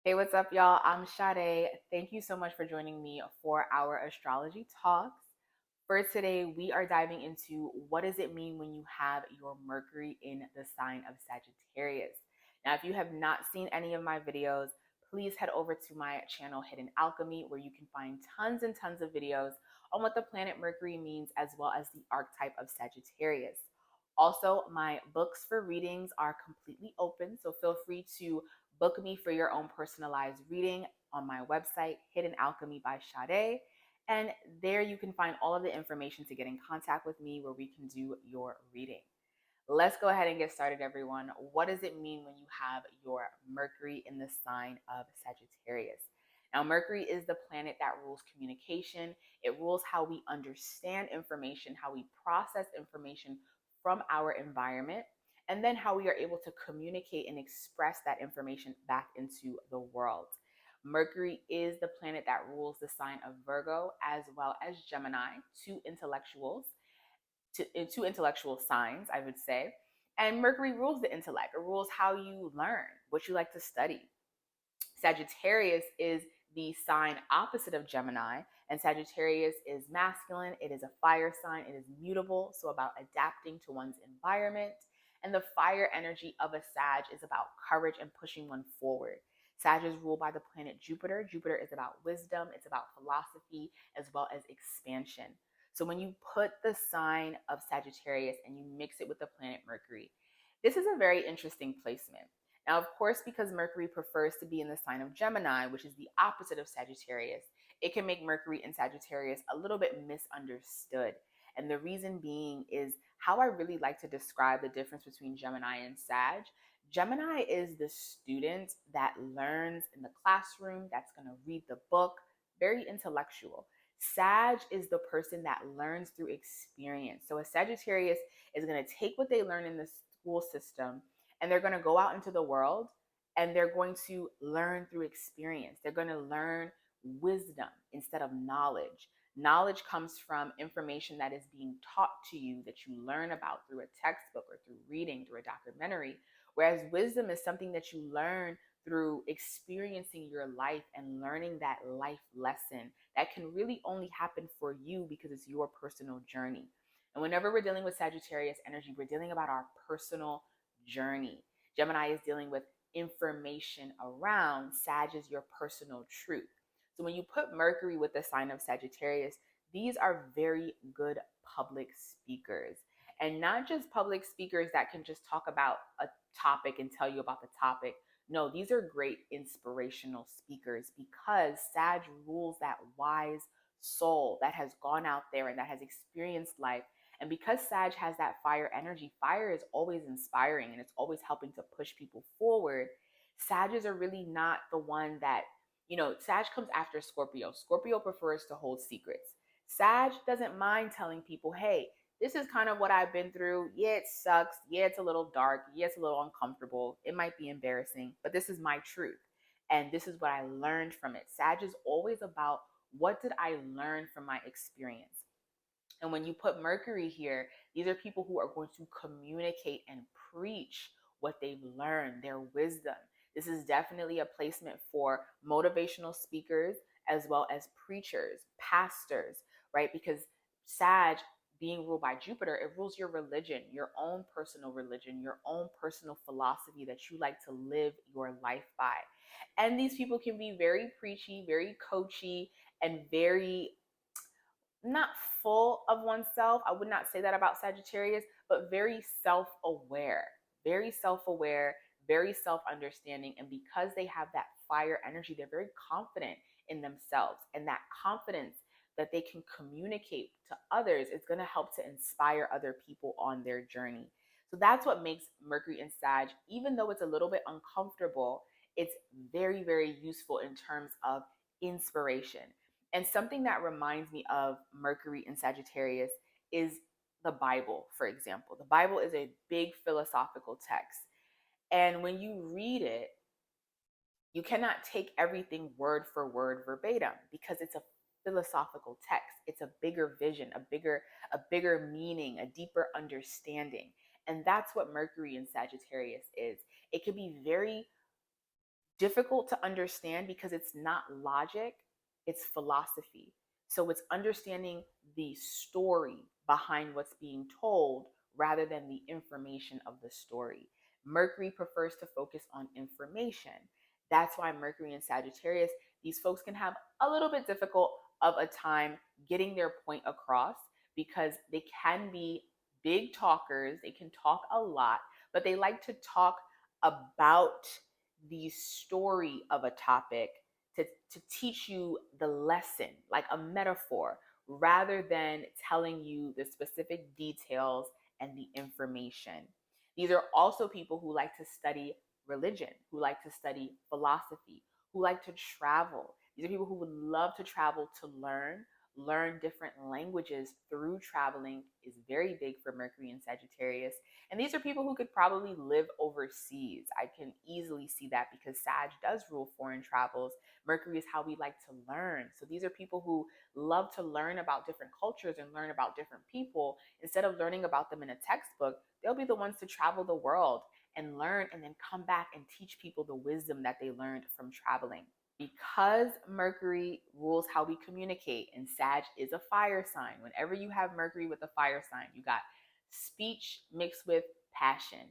Hey, what's up, y'all? I'm Sade. Thank you so much for joining me for our astrology talks. For today, we are diving into what does it mean when you have your Mercury in the sign of Sagittarius. Now, if you have not seen any of my videos, please head over to my channel, Hidden Alchemy, where you can find tons and tons of videos on what the planet Mercury means, as well as the archetype of Sagittarius. Also, my books for readings are completely open, so feel free to book me for your own personalized reading on my website, Hidden Alchemy by Sade. And there you can find all of the information to get in contact with me where we can do your reading. Let's go ahead and get started, everyone. What does it mean when you have your Mercury in the sign of Sagittarius? Now, Mercury is the planet that rules communication. It rules how we understand information, how we process information from our environment, and then how we are able to communicate and express that information back into the world. Mercury is the planet that rules the sign of Virgo as well as Gemini, two intellectual signs, I would say. And Mercury rules the intellect. It rules how you learn, what you like to study. Sagittarius is the sign opposite of Gemini, and Sagittarius is masculine. It is a fire sign. It is mutable, so about adapting to one's environment. And the fire energy of a Sag is about courage and pushing one forward. Sag is ruled by the planet Jupiter. Jupiter is about wisdom, it's about philosophy, as well as expansion. So when you put the sign of Sagittarius and you mix it with the planet Mercury, this is a very interesting placement. Now, of course, because Mercury prefers to be in the sign of Gemini, which is the opposite of Sagittarius, it can make Mercury in Sagittarius a little bit misunderstood. And the reason being is how I really like to describe the difference between Gemini and Sag. Gemini is the student that learns in the classroom, that's going to read the book, very intellectual. Sag is the person that learns through experience. So a Sagittarius is going to take what they learn in the school system and they're going to go out into the world and they're going to learn through experience. They're going to learn wisdom instead of knowledge. Knowledge comes from information that is being taught to you that you learn about through a textbook or through reading, through a documentary, whereas wisdom is something that you learn through experiencing your life and learning that life lesson that can really only happen for you because it's your personal journey. And whenever we're dealing with Sagittarius energy, we're dealing about our personal journey. Gemini is dealing with information around. Sag is your personal truth. So when you put Mercury with the sign of Sagittarius, these are very good public speakers. And not just public speakers that can just talk about a topic and tell you about the topic. No, these are great inspirational speakers because Sag rules that wise soul that has gone out there and that has experienced life. And because Sag has that fire energy, fire is always inspiring and it's always helping to push people forward. Sages are really not the one that, Sag comes after Scorpio. Scorpio prefers to hold secrets. Sag doesn't mind telling people, hey, this is kind of what I've been through. Yeah, it sucks. Yeah, it's a little dark. Yeah, it's a little uncomfortable. It might be embarrassing, but this is my truth. And this is what I learned from it. Sag is always about what did I learn from my experience? And when you put Mercury here, these are people who are going to communicate and preach what they've learned, their wisdom. This is definitely a placement for motivational speakers as well as preachers, pastors, right? Because Sag, being ruled by Jupiter, it rules your religion, your own personal religion, your own personal philosophy that you like to live your life by. And these people can be very preachy, very coachy, and very not full of oneself. I would not say that about Sagittarius, but very self aware, very self aware, very self understanding. And because they have that fire energy, they're very confident in themselves. And that confidence that they can communicate to others is going to help to inspire other people on their journey. So that's what makes Mercury and Sag, even though it's a little bit uncomfortable, it's very, very useful in terms of inspiration. And something that reminds me of Mercury and Sagittarius is the Bible, for example. The Bible is a big philosophical text. And when you read it, you cannot take everything word for word verbatim because it's a philosophical text. It's a bigger vision, a bigger meaning, a deeper understanding. And that's what Mercury and Sagittarius is. It can be very difficult to understand because it's not logic, it's philosophy. So it's understanding the story behind what's being told rather than the information of the story. Mercury prefers to focus on information. That's why Mercury and Sagittarius, these folks can have a little bit difficult of a time getting their point across because they can be big talkers, they can talk a lot, but they like to talk about the story of a topic to teach you the lesson, like a metaphor, rather than telling you the specific details and the information. These are also people who like to study religion, who like to study philosophy, who like to travel. These are people who would love to travel to learn different languages through traveling is very big for Mercury and Sagittarius. And these are people who could probably live overseas. I can easily see that because Sag does rule foreign travels. Mercury is how we like to learn. So these are people who love to learn about different cultures and learn about different people. Instead of learning about them in a textbook, they'll be the ones to travel the world and learn and then come back and teach people the wisdom that they learned from traveling. Because Mercury rules how we communicate, and Sag is a fire sign. Whenever you have Mercury with a fire sign, you got speech mixed with passion.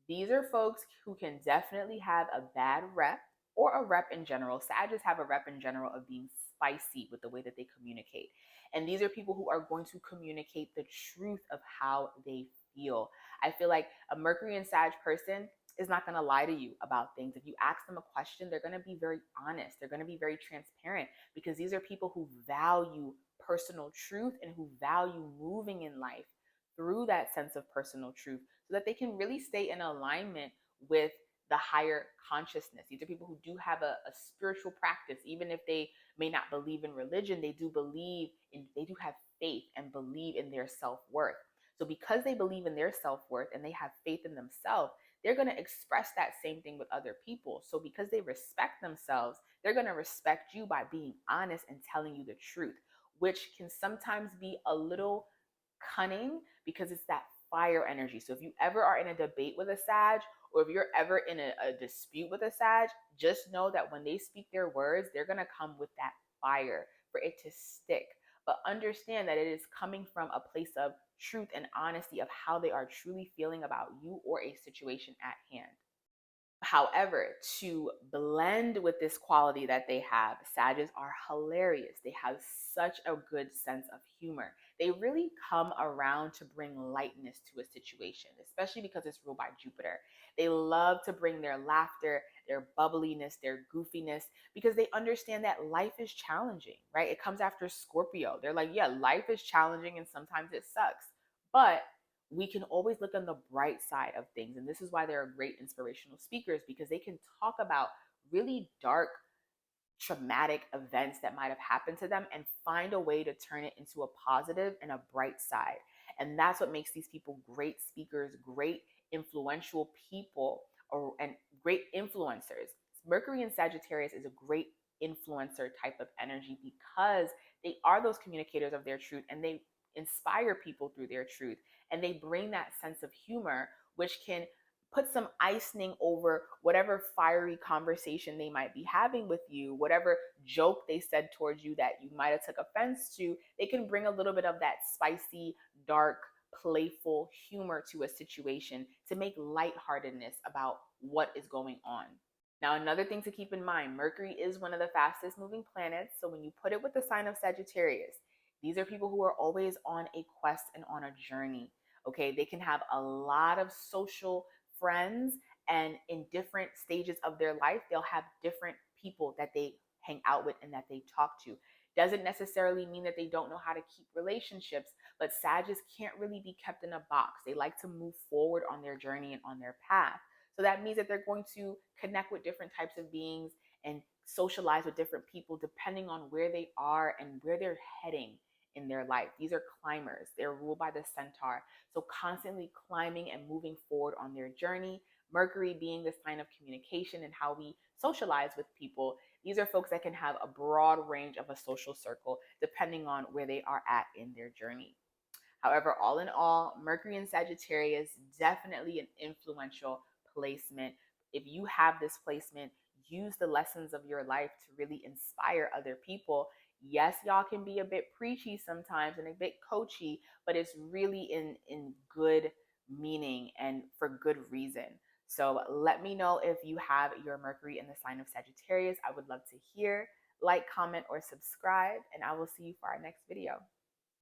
These are folks who can definitely have a bad rep or a rep in general. Sagittarius have a rep in general of being spicy with the way that they communicate. And these are people who are going to communicate the truth of how they feel. I feel like a Mercury and Sag person is not going to lie to you about things. If you ask them a question, they're going to be very honest. They're going to be very transparent because these are people who value personal truth and who value moving in life through that sense of personal truth so that they can really stay in alignment with the higher consciousness. These are people who do have a spiritual practice. Even if they may not believe in religion, they do have faith and believe in their self-worth. So because they believe in their self-worth and they have faith in themselves, they're going to express that same thing with other people. So because they respect themselves, they're going to respect you by being honest and telling you the truth, which can sometimes be a little cunning because it's that fire energy. So if you ever are in a debate with a Sag, or if you're ever in a dispute with a Sag, just know that when they speak their words, they're going to come with that fire for it to stick. But understand that it is coming from a place of truth and honesty of how they are truly feeling about you or a situation at hand. However, to blend with this quality that they have, Sages are hilarious. They have such a good sense of humor. They really come around to bring lightness to a situation, especially because it's ruled by Jupiter. They love to bring their laughter, their bubbliness, their goofiness, because they understand that life is challenging, right? It comes after Scorpio. They're like, yeah, life is challenging and sometimes it sucks. But we can always look on the bright side of things. And this is why they're great inspirational speakers because they can talk about really dark, traumatic events that might have happened to them and find a way to turn it into a positive and a bright side. And that's what makes these people great speakers, great influential people, and great influencers. Mercury in Sagittarius is a great influencer type of energy because they are those communicators of their truth and they inspire people through their truth. And they bring that sense of humor, which can put some icing over whatever fiery conversation they might be having with you, whatever joke they said towards you that you might have took offense to. They can bring a little bit of that spicy, dark, playful humor to a situation to make lightheartedness about what is going on. Now, another thing to keep in mind, Mercury is one of the fastest moving planets. So when you put it with the sign of Sagittarius, these are people who are always on a quest and on a journey. Okay, they can have a lot of social friends, and in different stages of their life, they'll have different people that they hang out with and that they talk to. Doesn't necessarily mean that they don't know how to keep relationships, but Sagittarius can't really be kept in a box. They like to move forward on their journey and on their path. So that means that they're going to connect with different types of beings and socialize with different people depending on where they are and where they're heading in their life. These are climbers. They're ruled by the centaur. So constantly climbing and moving forward on their journey. Mercury being the sign of communication and how we socialize with people. These are folks that can have a broad range of a social circle depending on where they are at in their journey. However, all in all, Mercury in Sagittarius, definitely an influential placement. If you have this placement, use the lessons of your life to really inspire other people. Yes, y'all can be a bit preachy sometimes and a bit coachy, but it's really in good meaning and for good reason. So let me know if you have your Mercury in the sign of Sagittarius. I would love to hear. Like, comment, or subscribe, and I will see you for our next video.